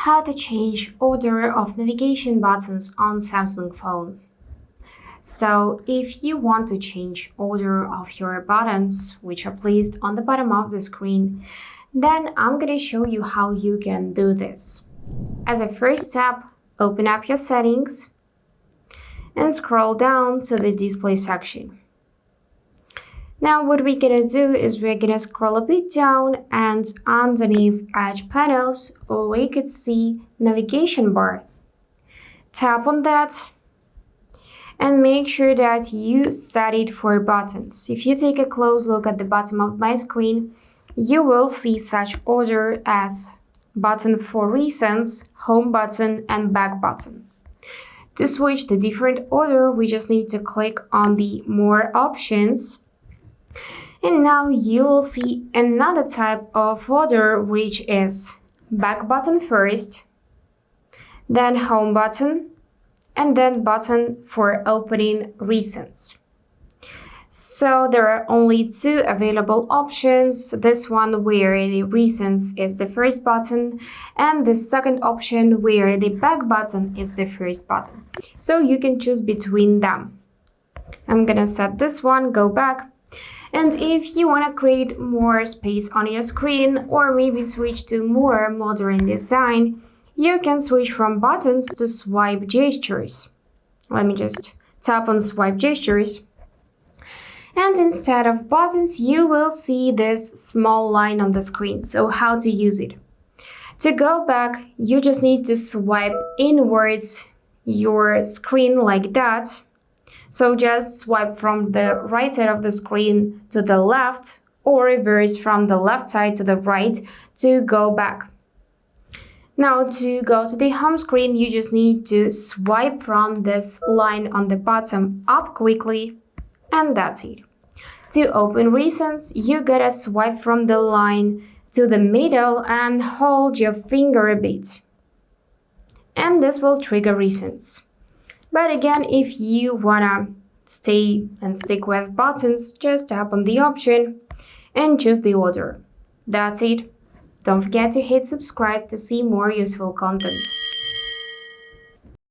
How to change order of navigation buttons on Samsung phone. So if you want to change order of your buttons, which are placed on the bottom of the screen, then I'm going to show you how you can do this. As a first step, open up your settings and scroll down to the display section. Now what we're going to do is we're going to scroll a bit down, and underneath Edge panels we could see navigation bar. Tap on that and make sure that you set it for buttons. If you take a close look at the bottom of my screen, you will see such order as button for recents, home button, and back button. To switch the different order, we just need to click on the more options. And now you will see another type of order, which is back button first, then home button, and then button for opening recents. So there are only two available options. This one where the recents is the first button, and the second option where the back button is the first button. So you can choose between them. I'm gonna set this one, go back. And if you want to create more space on your screen or maybe switch to more modern design, you can switch from buttons to swipe gestures. Let me just tap on swipe gestures. And instead of buttons, you will see this small line on the screen. So how to use it? To go back, you just need to swipe inwards your screen like that. So just swipe from the right side of the screen to the left, or reverse from the left side to the right to go back. Now to go to the home screen, you just need to swipe from this line on the bottom up quickly, and that's it. To open recents, you gotta swipe from the line to the middle and hold your finger a bit. And this will trigger recents. But again, if you wanna stay and stick with buttons, just tap on the option and choose the order. That's it. Don't forget to hit subscribe to see more useful content.